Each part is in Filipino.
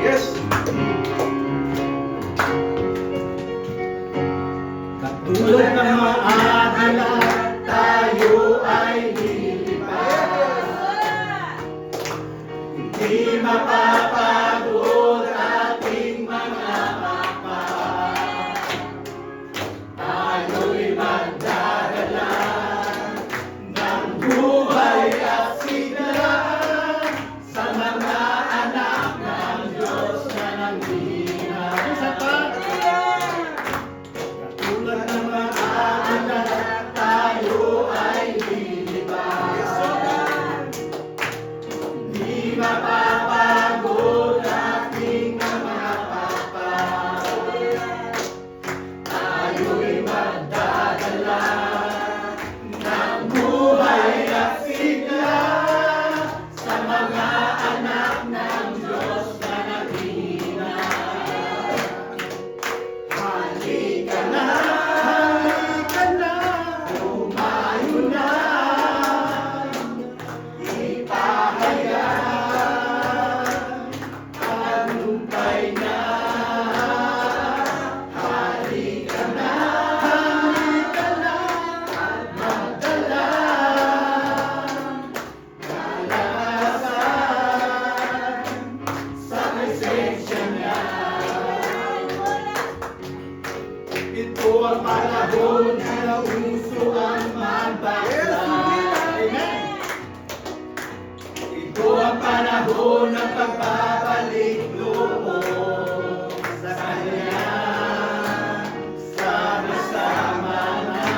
Yes! Katulad ng maagala, tayo ay lilipas. Hindi mapapagod ating mga mapa. Tayo'y magdadala ng buhay at sigla sa mga anak ng Diyos na nanghihina. Isa pa! Katulad ng maagala, tayo ay lilibas. Hindi mapapagod ating mga papa. Tayo'y magdadala ng buhay at sigla sa mga anak ng Diyos na naghihina. Halika na, tumayo na, ipahayag, tagumpay na. Halika na, at magdala kalakasan sa presensya niya. Ito ang panahon na uso ang magbakla. Amen. Ito ang panahon ng pagbabalik loob sa Kanya. Sama-sama na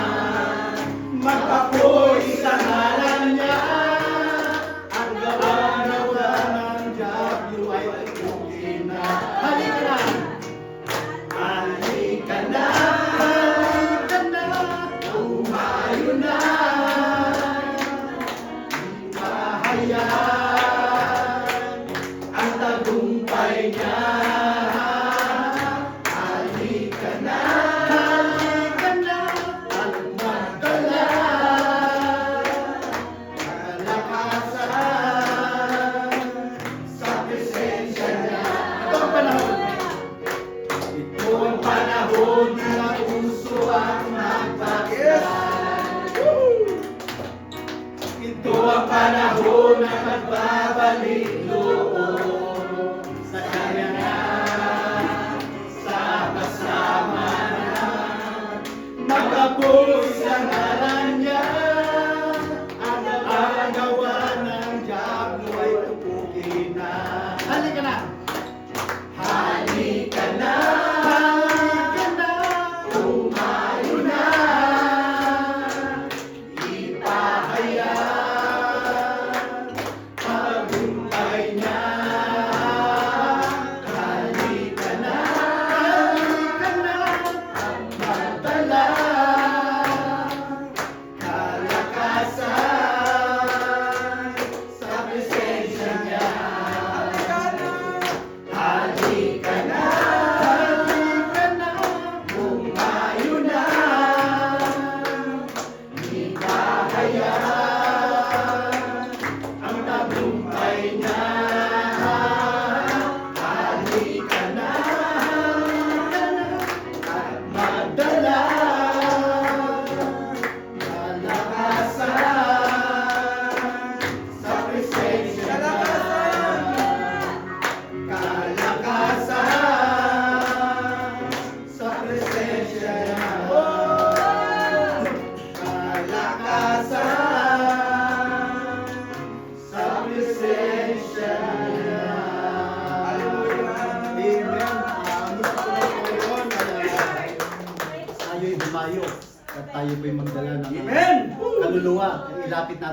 magpapoy sa ngalan niya. Ang gawa-gawa ng Diablo ay tutukin na. Halika na! Halika na, tumayo na, ipahayag ang tagumpay niya. Halika na, at magdala kalakasan sa presensya niya. Ito ang panahon. Ito ang panahon na uso ang magbakla. Ito ang panahon na magbabalik loob sa Kanya. Sama-sama na magpapoy sa ngalan niya. Ang gawa ng Diablo ay tupukin na. Halika na! Halika na, tumayo na, ipahayag, tagumpay niya. Halika na, at magdala kalakasan sa presensya niya. Halika na, tumayo na, ipahayag ang tagumpay niya. Halika na, at magdala kalakasan sa presensya niya. Kalakasan sa presensya niya. Kalakasan sa presensya niya. Amen. Gusto ko ngayon tayo'y humayo at tayo po'y magdala ng kaluluwa. Ilapit natin.